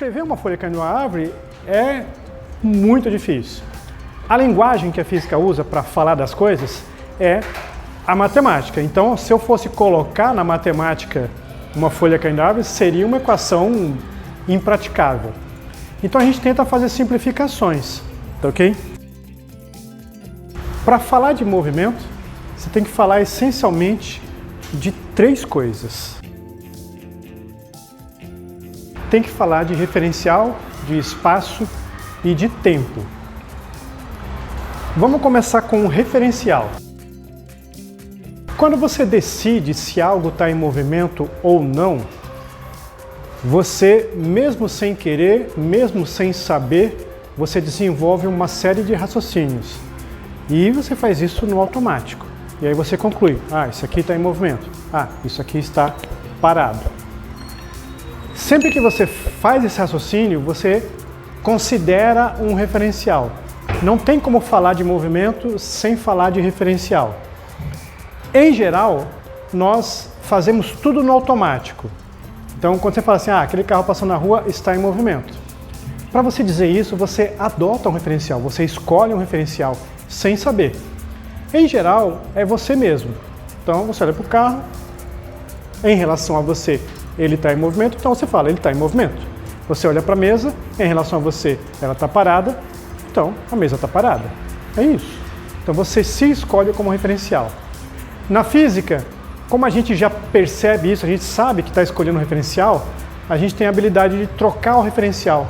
Descrever uma folha caindo na árvore é muito difícil. A linguagem que a física usa para falar das coisas é a matemática. Então, se eu fosse colocar na matemática uma folha caindo na árvore, seria uma equação impraticável. Então, a gente tenta fazer simplificações, tá ok? Para falar de movimento, você tem que falar essencialmente de três coisas. Tem que falar de referencial, de espaço e de tempo. Vamos começar com o referencial. Quando você decide se algo está em movimento ou não, você, mesmo sem querer, mesmo sem saber, você desenvolve uma série de raciocínios. E você faz isso no automático. E aí você conclui, isso aqui está em movimento, isso aqui está parado. Sempre que você faz esse raciocínio, você considera um referencial. Não tem como falar de movimento sem falar de referencial. Em geral, nós fazemos tudo no automático. Então, quando você fala assim, aquele carro passando na rua está em movimento. Para você dizer isso, você adota um referencial, você escolhe um referencial sem saber. Em geral, é você mesmo. Então, você olha para o carro, em relação a você, ele está em movimento, então você fala, ele está em movimento. Você olha para a mesa, em relação a você, ela está parada, então a mesa está parada. É isso. Então você se escolhe como referencial. Na física, como a gente já percebe isso, a gente sabe que está escolhendo um referencial, a gente tem a habilidade de trocar o referencial,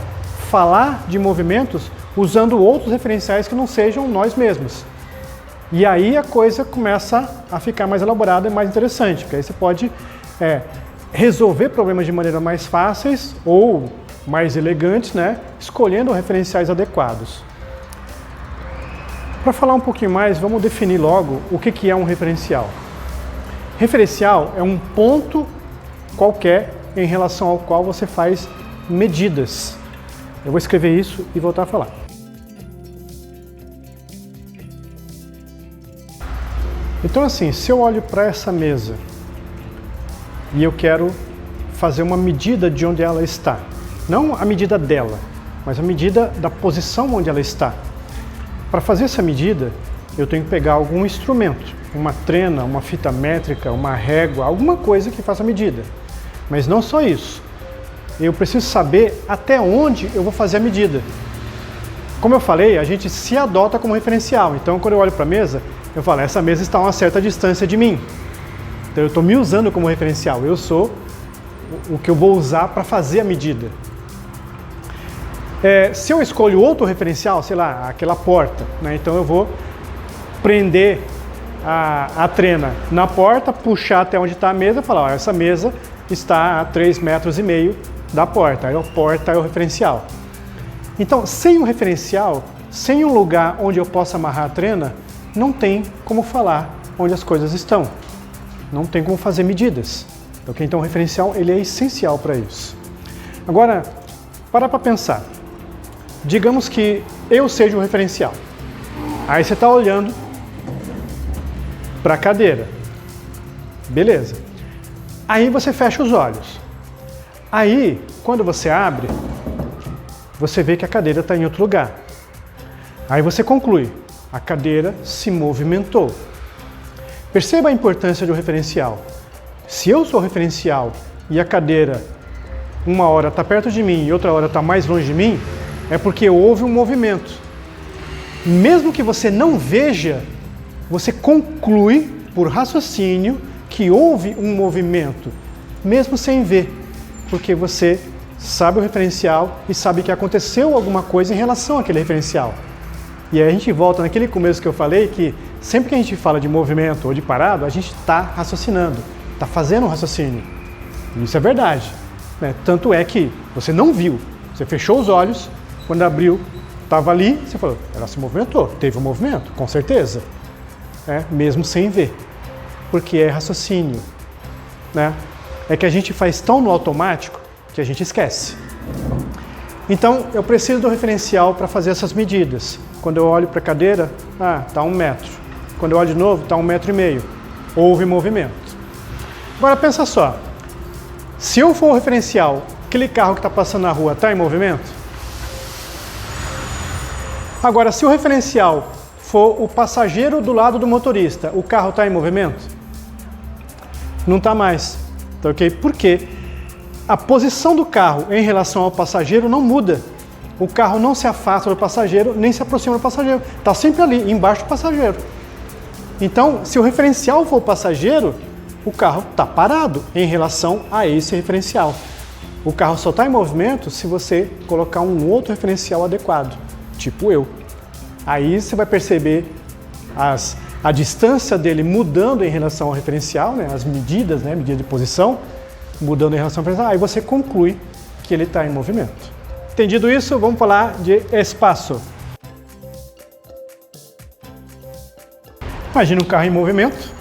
falar de movimentos usando outros referenciais que não sejam nós mesmos. E aí a coisa começa a ficar mais elaborada e mais interessante, porque aí você pode resolver problemas de maneira mais fáceis ou mais elegantes, escolhendo referenciais adequados. Para falar um pouquinho mais, vamos definir logo o que é um referencial. Referencial é um ponto qualquer em relação ao qual você faz medidas. Eu vou escrever isso e voltar a falar. Então assim, se eu olho para essa mesa e eu quero fazer uma medida de onde ela está, não a medida dela, mas a medida da posição onde ela está. Para fazer essa medida, eu tenho que pegar algum instrumento, uma trena, uma fita métrica, uma régua, alguma coisa que faça a medida. Mas não só isso. Eu preciso saber até onde eu vou fazer a medida. Como eu falei, a gente se adota como referencial. Então, quando eu olho para a mesa, eu falo, essa mesa está a uma certa distância de mim. Então, eu estou me usando como referencial. Eu sou o que eu vou usar para fazer a medida. Se eu escolho outro referencial, sei lá, aquela porta, então eu vou prender a trena na porta, puxar até onde está a mesa e falar, essa mesa está a 3,5 metros da porta. Aí a porta é o referencial. Então, sem um referencial, sem um lugar onde eu possa amarrar a trena, não tem como falar onde as coisas estão. Não tem como fazer medidas. Okay? Então, o referencial ele é essencial para isso. Agora, para pensar. Digamos que eu seja o referencial. Aí você está olhando para a cadeira. Beleza. Aí você fecha os olhos. Aí, quando você abre, você vê que a cadeira está em outro lugar. Aí você conclui, a cadeira se movimentou. Perceba a importância do referencial. Se eu sou o referencial e a cadeira uma hora está perto de mim e outra hora está mais longe de mim, é porque houve um movimento. Mesmo que você não veja, você conclui por raciocínio que houve um movimento, mesmo sem ver, porque você sabe o referencial e sabe que aconteceu alguma coisa em relação àquele referencial. E aí a gente volta naquele começo que eu falei, que sempre que a gente fala de movimento ou de parado, a gente está raciocinando, está fazendo um raciocínio. E isso é verdade. Tanto é que você não viu, você fechou os olhos, quando abriu, estava ali, você falou, ela se movimentou, teve um movimento, com certeza. Mesmo sem ver, porque é raciocínio. É que a gente faz tão no automático que a gente esquece. Então, eu preciso do referencial para fazer essas medidas. Quando eu olho para a cadeira, está 1 metro. Quando eu olho de novo, está 1,5 metros. Houve movimento. Agora pensa só, se eu for o referencial Aquele carro que está passando na rua está em movimento? Agora, se o referencial for o passageiro do lado do motorista, o carro está em movimento? Não está mais. Tá ok? Por quê? A posição do carro em relação ao passageiro não muda. O carro não se afasta do passageiro, nem se aproxima do passageiro. Está sempre ali, embaixo do passageiro. Então, se o referencial for o passageiro, o carro está parado em relação a esse referencial. O carro só está em movimento se você colocar um outro referencial adequado, tipo eu. Aí você vai perceber a distância dele mudando em relação ao referencial, né? As medidas, né? Medida de posição, mudando em relação ao referencial. Aí você conclui que ele está em movimento. Entendido isso, vamos falar de espaço. Imagina um carro em movimento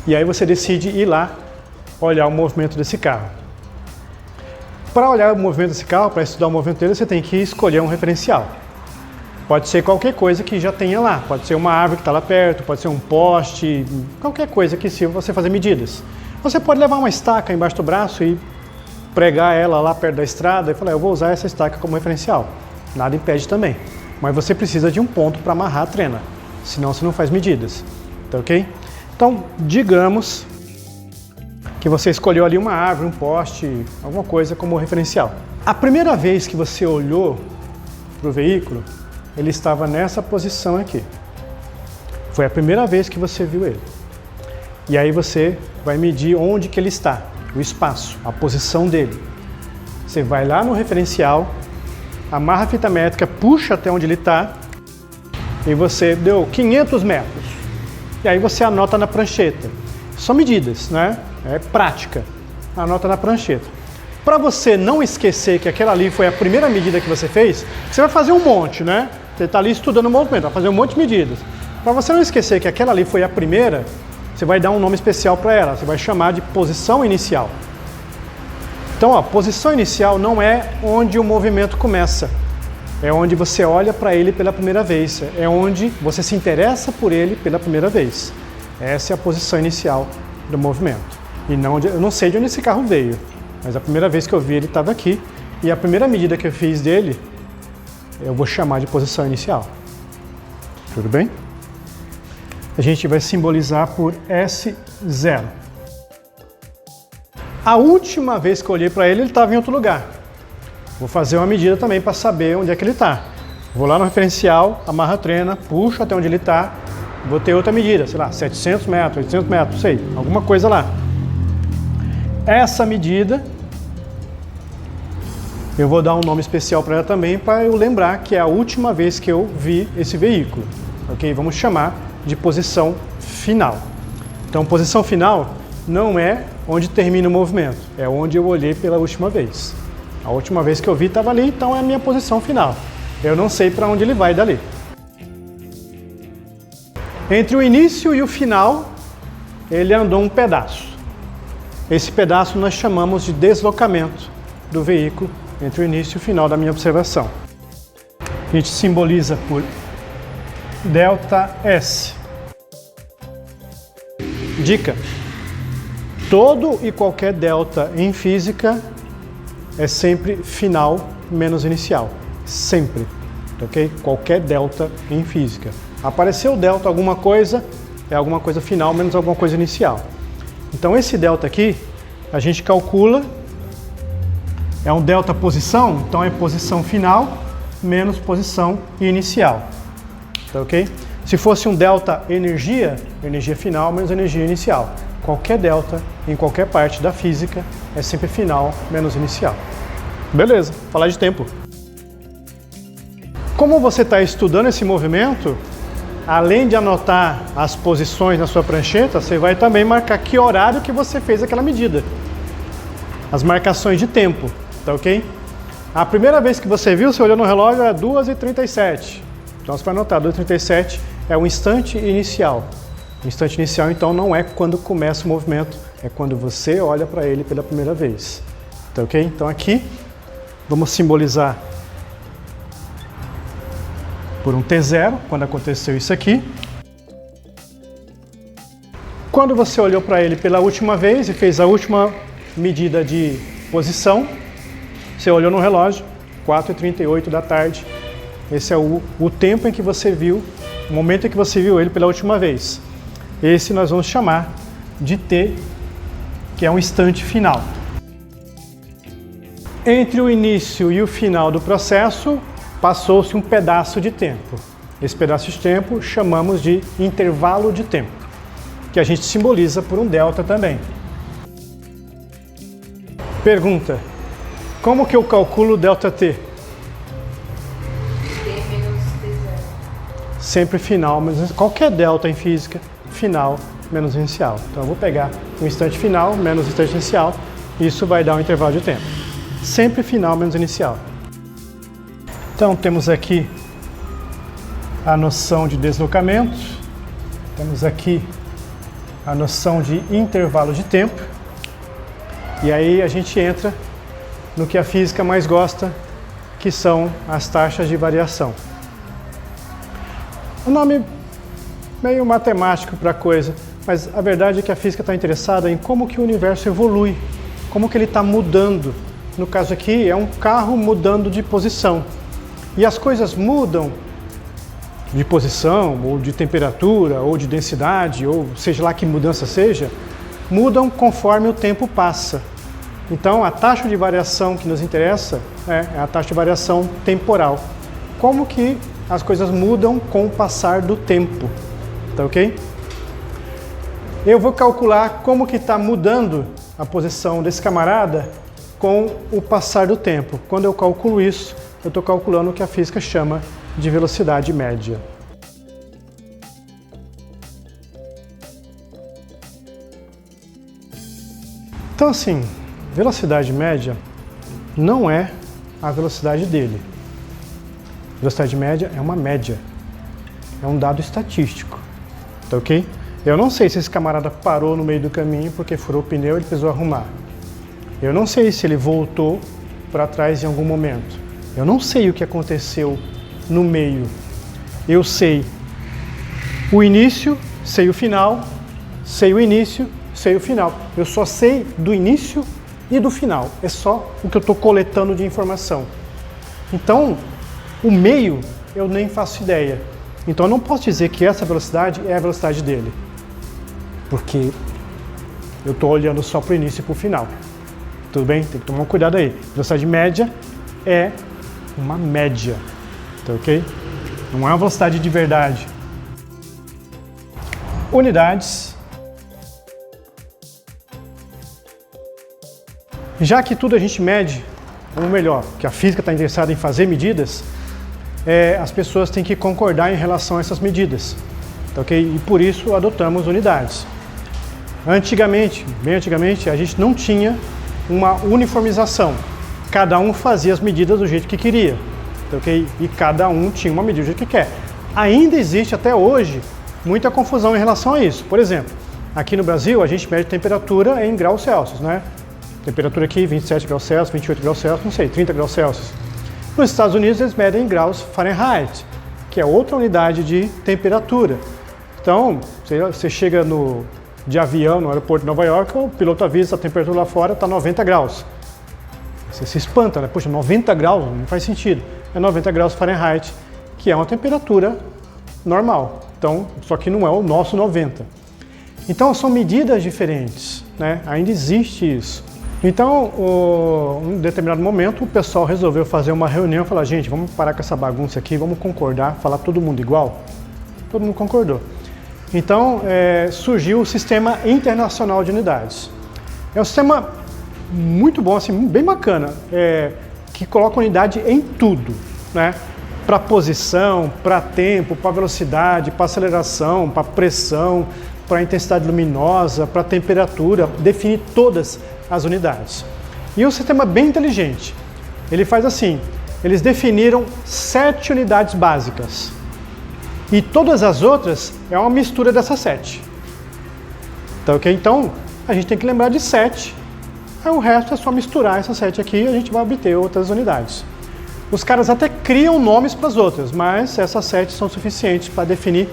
e aí você decide ir lá olhar o movimento desse carro. Para olhar o movimento desse carro, para estudar o movimento dele, você tem que escolher um referencial. Pode ser qualquer coisa que já tenha lá, pode ser uma árvore que está lá perto, pode ser um poste, qualquer coisa que sirva você fazer medidas. Você pode levar uma estaca embaixo do braço e pregar ela lá perto da estrada e falar, eu vou usar essa estaca como referencial. Nada impede também, mas você precisa de um ponto para amarrar a trena, senão você não faz medidas, tá ok? Então, digamos que você escolheu ali uma árvore, um poste, alguma coisa como referencial. A primeira vez que você olhou para o veículo, ele estava nessa posição aqui. Foi a primeira vez que você viu ele. E aí você vai medir onde que ele está, o espaço, a posição dele. Você vai lá no referencial, amarra a fita métrica, puxa até onde ele está, e você deu 500 metros. E aí você anota na prancheta. São medidas, né? É prática. Anota na prancheta. Para você não esquecer que aquela ali foi a primeira medida que você fez, você vai fazer um monte, né? Você está ali estudando o movimento, vai fazer um monte de medidas. Para você não esquecer que aquela ali foi a primeira, você vai dar um nome especial para ela. Você vai chamar de posição inicial. Então, ó, posição inicial não é onde o movimento começa. É onde você olha para ele pela primeira vez. É onde você se interessa por ele pela primeira vez. Essa é a posição inicial do movimento. E não, eu não sei de onde esse carro veio, mas a primeira vez que eu vi ele estava aqui. E a primeira medida que eu fiz dele, eu vou chamar de posição inicial. Tudo bem? A gente vai simbolizar por S0. A última vez que eu olhei para ele, ele estava em outro lugar. Vou fazer uma medida também para saber onde é que ele está. Vou lá no referencial, amarro a trena, puxo até onde ele está, vou ter outra medida, sei lá, 700 metros, 800 metros, sei, alguma coisa lá. Essa medida, eu vou dar um nome especial para ela também, para eu lembrar que é a última vez que eu vi esse veículo. Ok? Vamos chamar de posição final. Então, posição final não é onde termina o movimento, é onde eu olhei pela última vez. A última vez que eu vi estava ali, então é a minha posição final. Eu não sei para onde ele vai dali. Entre o início e o final, ele andou um pedaço. Esse pedaço nós chamamos de deslocamento do veículo entre o início e o final da minha observação. A gente simboliza por ΔS. Dica: todo e qualquer delta em física é sempre final menos inicial. Sempre. Ok? Qualquer delta em física. Apareceu delta alguma coisa, é alguma coisa final menos alguma coisa inicial. Então esse delta aqui, a gente calcula, é um delta posição, então é posição final menos posição inicial. Tá ok? Se fosse um delta energia, energia final menos energia inicial. Qualquer delta em qualquer parte da física é sempre final menos inicial. Beleza, falar de tempo. Como você está estudando esse movimento, além de anotar as posições na sua prancheta, você vai também marcar que horário que você fez aquela medida. As marcações de tempo, tá ok? A primeira vez que você viu, você olhou no relógio, era 2h37. Então você vai anotar, 2h37 é o instante inicial. O instante inicial, então, não é quando começa o movimento, é quando você olha para ele pela primeira vez. Tá ok? Então aqui, vamos simbolizar por um T0, quando aconteceu isso aqui. Quando você olhou para ele pela última vez e fez a última medida de posição, você olhou no relógio, 4h38 da tarde, esse é o tempo em que você viu, o momento em que você viu ele pela última vez. Esse nós vamos chamar de T, que é um instante final. Entre o início e o final do processo, passou-se um pedaço de tempo. Esse pedaço de tempo chamamos de intervalo de tempo, que a gente simboliza por um delta também. Pergunta: como que eu calculo ΔT? Sempre final, mas qualquer delta em física, final menos inicial. Então eu vou pegar o instante final menos o instante inicial, isso vai dar um intervalo de tempo. Sempre final menos inicial. Então temos aqui a noção de deslocamento, temos aqui a noção de intervalo de tempo, e aí a gente entra no que a física mais gosta, que são as taxas de variação. Um nome meio matemático para a coisa, mas a verdade é que a física está interessada em como que o universo evolui, como que ele está mudando. No caso aqui é um carro mudando de posição. E as coisas mudam de posição, ou de temperatura, ou de densidade, ou seja lá que mudança seja, mudam conforme o tempo passa. Então a taxa de variação que nos interessa é a taxa de variação temporal. Como que as coisas mudam com o passar do tempo, tá ok? Eu vou calcular como que está mudando a posição desse camarada com o passar do tempo. Quando eu calculo isso, eu estou calculando o que a física chama de velocidade média. Então assim, velocidade média não é a velocidade dele. Velocidade média é uma média, é um dado estatístico, tá ok? Eu não sei se esse camarada parou no meio do caminho porque furou o pneu e ele precisou arrumar. Eu não sei se ele voltou para trás em algum momento. Eu não sei o que aconteceu no meio. Eu sei o início, sei o final, sei o início, sei o final. Eu só sei do início e do final. É só o que eu estou coletando de informação. Então, o meio eu nem faço ideia. Então eu não posso dizer que essa velocidade é a velocidade dele. Porque eu estou olhando só para o início e para o final. Tudo bem? Tem que tomar um cuidado aí. Velocidade média é uma média. Tá ok? Não é uma velocidade de verdade. Unidades. Já que tudo a gente mede, ou melhor, que a física está interessada em fazer medidas, as pessoas têm que concordar em relação a essas medidas, tá ok? E por isso adotamos unidades. Antigamente, bem antigamente, a gente não tinha uma uniformização. Cada um fazia as medidas do jeito que queria, tá ok? E cada um tinha uma medida do jeito que quer. Ainda existe até hoje muita confusão em relação a isso. Por exemplo, aqui no Brasil a gente mede temperatura em graus Celsius, né? Temperatura aqui 27 graus Celsius, 28 graus Celsius, não sei, 30 graus Celsius. Nos Estados Unidos eles medem em graus Fahrenheit, que é outra unidade de temperatura. Então, você chega de avião no aeroporto de Nova York, o piloto avisa a temperatura lá fora está 90 graus. Você se espanta, né? Poxa, 90 graus, não faz sentido. É 90 graus Fahrenheit, que é uma temperatura normal. Então, só que não é o nosso 90. Então, são medidas diferentes, né? Ainda existe isso. Então, em determinado momento, o pessoal resolveu fazer uma reunião e falar: gente, vamos parar com essa bagunça aqui, vamos concordar, falar todo mundo igual. Todo mundo concordou. Então, surgiu o Sistema Internacional de Unidades. É um sistema muito bom, assim, bem bacana, que coloca unidade em tudo, né? Para posição, para tempo, para velocidade, para aceleração, para pressão, para intensidade luminosa, para temperatura, define todas as unidades. E é um sistema bem inteligente. Ele faz assim, eles definiram 7 unidades básicas. E todas as outras é uma mistura dessas 7. Tá ok? Então, a gente tem que lembrar de 7. Aí o resto é só misturar essas 7 aqui e a gente vai obter outras unidades. Os caras até criam nomes para as outras, mas essas 7 são suficientes para definir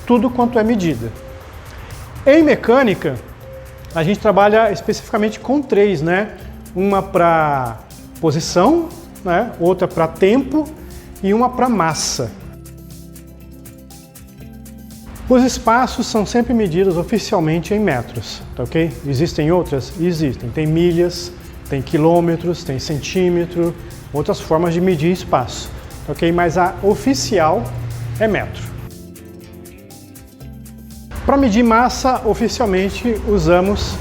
tudo quanto é medida. Em mecânica, a gente trabalha especificamente com 3, né? uma para posição, né? Outra para tempo e uma para massa. Os espaços são sempre medidos oficialmente em metros, tá ok? Existem outras? Existem. Tem milhas, tem quilômetros, tem centímetro, outras formas de medir espaço, tá ok? Mas a oficial é metro. Para medir massa, oficialmente usamos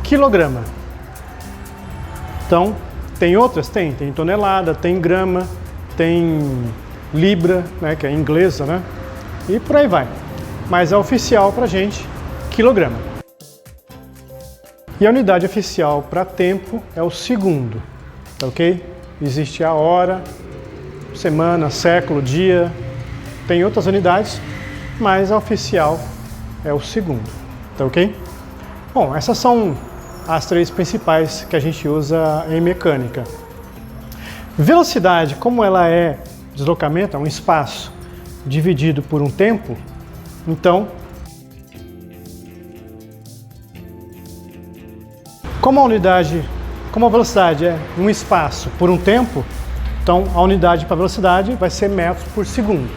quilograma. Então, tem outras? Tem tonelada, tem grama, tem libra, né, que é inglesa, né? E por aí vai. Mas a oficial para a gente, quilograma. E a unidade oficial para tempo é o segundo, tá ok? Existe a hora, semana, século, dia, tem outras unidades, mas a oficial é o segundo, tá ok? Bom, essas são as três principais que a gente usa em mecânica. Velocidade, como ela é deslocamento, é um espaço dividido por um tempo, então, como a velocidade é um espaço por um tempo, então a unidade para velocidade vai ser metros por segundo,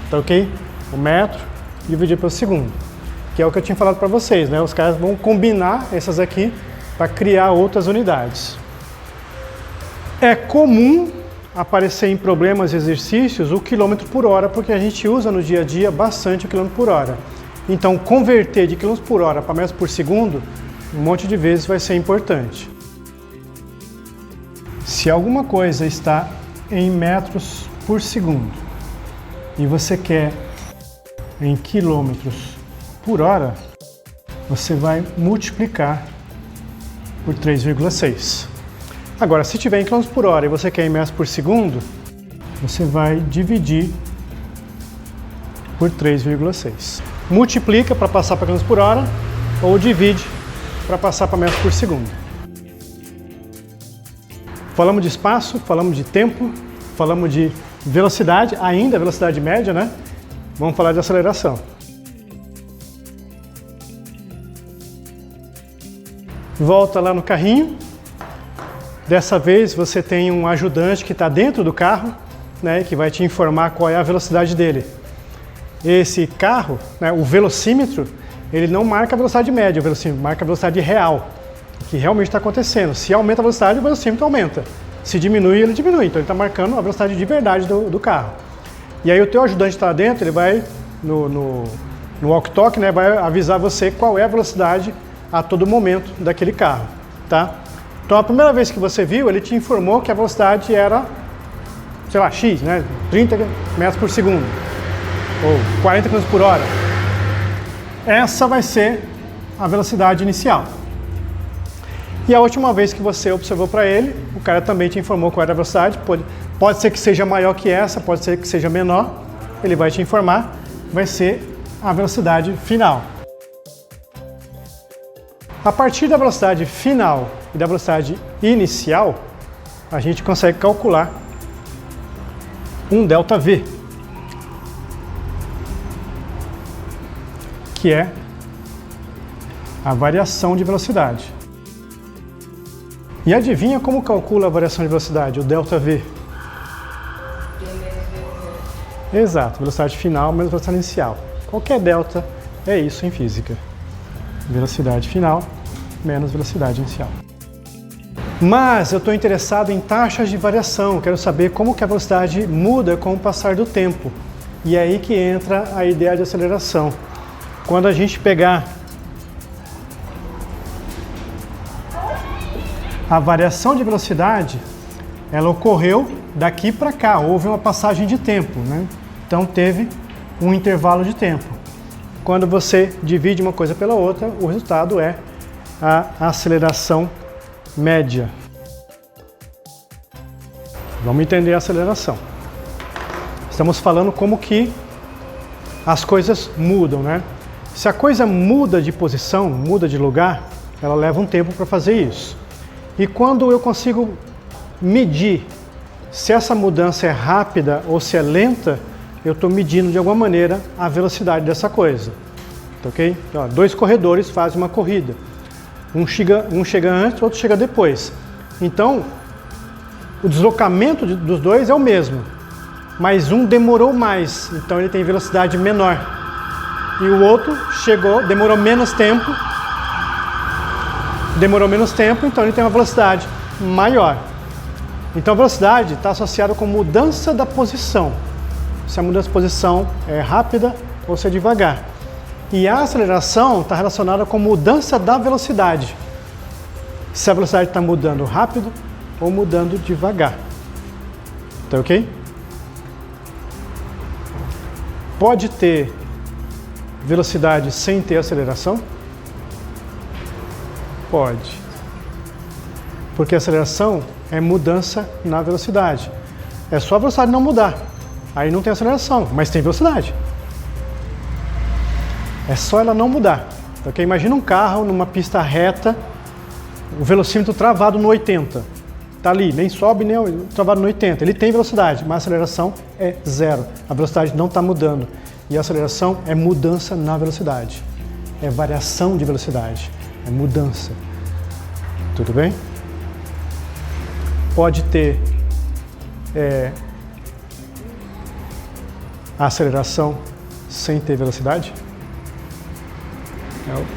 tá ok? O metro dividido pelo segundo, que é o que eu tinha falado para vocês, né? Os caras vão combinar essas aqui para criar outras unidades. É comum aparecer em problemas e exercícios o quilômetro por hora, porque a gente usa no dia a dia bastante o quilômetro por hora. Então, converter de quilômetros por hora para metros por segundo, um monte de vezes vai ser importante. Se alguma coisa está em metros por segundo e você quer em quilômetros por hora, você vai multiplicar por 3,6. Agora, se tiver em quilômetros por hora e você quer em metros por segundo, você vai dividir por 3,6. Multiplica para passar para quilômetros por hora ou divide para passar para metros por segundo. Falamos de espaço, falamos de tempo, falamos de velocidade, ainda velocidade média, né? Vamos falar de aceleração. Volta lá no carrinho. Dessa vez você tem um ajudante que está dentro do carro, né, que vai te informar qual é a velocidade dele. Esse carro, né, o velocímetro, ele não marca a velocidade média, o velocímetro marca a velocidade real, o que realmente está acontecendo. Se aumenta a velocidade, o velocímetro aumenta. Se diminui, ele diminui. Então ele está marcando a velocidade de verdade do carro. E aí o teu ajudante está dentro, ele vai no walkie-talkie, né, vai avisar você qual é a velocidade a todo momento daquele carro, tá? Então a primeira vez que você viu, ele te informou que a velocidade era, sei lá, X, né? 30 metros por segundo, ou 40 km por hora. Essa vai ser a velocidade inicial. E a última vez que você observou para ele, o cara também te informou qual era a velocidade. Pode ser que seja maior que essa, pode ser que seja menor. Ele vai te informar, vai ser a velocidade final. A partir da velocidade final e da velocidade inicial, a gente consegue calcular um ΔV, que é a variação de velocidade. E adivinha como calcula a variação de velocidade, o ΔV? Exato, velocidade final menos velocidade inicial. Qualquer delta é isso em física. Velocidade final menos velocidade inicial. Mas eu estou interessado em taxas de variação, quero saber como que a velocidade muda com o passar do tempo. E é aí que entra a ideia de aceleração. Quando a gente pegar a variação de velocidade, ela ocorreu daqui para cá, houve uma passagem de tempo, né? Então teve um intervalo de tempo. Quando você divide uma coisa pela outra, o resultado é a aceleração média. Vamos entender a aceleração. Estamos falando como que as coisas mudam, né? Se a coisa muda de posição, muda de lugar, ela leva um tempo para fazer isso. E quando eu consigo medir se essa mudança é rápida ou se é lenta, eu estou medindo de alguma maneira a velocidade dessa coisa. Ok? Então, dois corredores fazem uma corrida. Um chega antes, o outro chega depois. Então, o deslocamento dos dois é o mesmo, mas um demorou mais, então ele tem velocidade menor. E o outro demorou menos tempo, então ele tem uma velocidade maior. Então a velocidade está associada com mudança da posição. Se a mudança de posição é rápida ou se é devagar. E a aceleração está relacionada com mudança da velocidade. Se a velocidade está mudando rápido ou mudando devagar. Tá ok? Pode ter velocidade sem ter aceleração? Pode. Porque a aceleração é mudança na velocidade. É só a velocidade não mudar. Aí não tem aceleração, mas tem velocidade. É só ela não mudar. Okay? Imagina um carro numa pista reta, o velocímetro travado no 80. Está ali, nem sobe, nem travado no 80. Ele tem velocidade, mas a aceleração é zero. A velocidade não está mudando. E a aceleração é mudança na velocidade. É variação de velocidade. É mudança. Tudo bem? Pode ter a aceleração sem ter velocidade?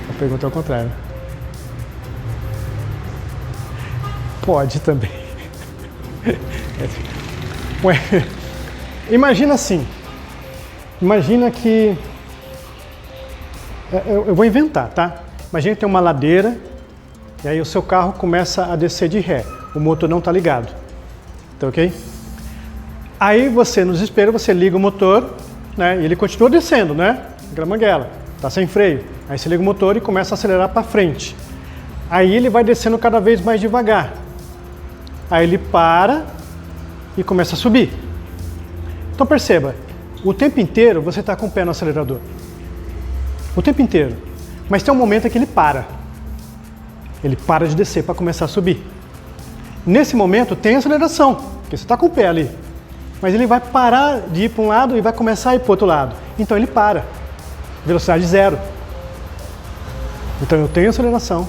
A pergunta é ao contrário. Pode também. Ué, imagina assim. Imagina que... Eu vou inventar, tá? Imagina que tem uma ladeira e aí o seu carro começa a descer de ré. O motor não está ligado. Tá ok? Aí você, no desespero, você liga o motor, né? E ele continua descendo, né? Gramanguela. Tá sem freio. Aí você liga o motor e começa a acelerar para frente. Aí ele vai descendo cada vez mais devagar. Aí ele para e começa a subir. Então perceba, o tempo inteiro você está com o pé no acelerador. O tempo inteiro. Mas tem um momento em que ele para. Ele para de descer para começar a subir. Nesse momento tem aceleração, porque você está com o pé ali. Mas ele vai parar de ir para um lado e vai começar a ir para o outro lado. Então ele para. Velocidade zero. Então eu tenho aceleração,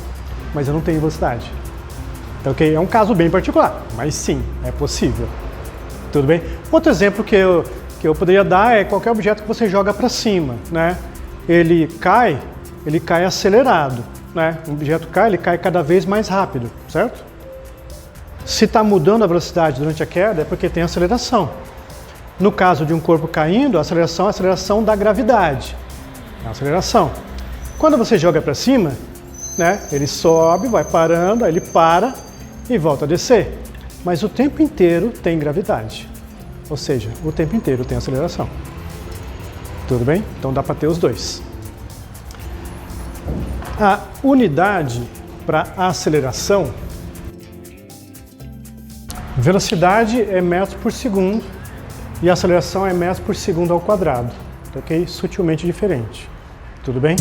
mas eu não tenho velocidade. Então, okay? É um caso bem particular, mas sim, é possível. Tudo bem? Outro exemplo que eu poderia dar é qualquer objeto que você joga para cima, né? Ele cai acelerado, né? O objeto cai, ele cai cada vez mais rápido, certo? Se está mudando a velocidade durante a queda, é porque tem aceleração. No caso de um corpo caindo, a aceleração é a aceleração da gravidade. É a aceleração. Quando você joga para cima, né? Ele sobe, vai parando, aí ele para e volta a descer. Mas o tempo inteiro tem gravidade. Ou seja, o tempo inteiro tem aceleração. Tudo bem? Então dá para ter os dois. A unidade para aceleração, velocidade é metros por segundo e a aceleração é metros por segundo ao quadrado. Ok? Sutilmente diferente. Tudo bem?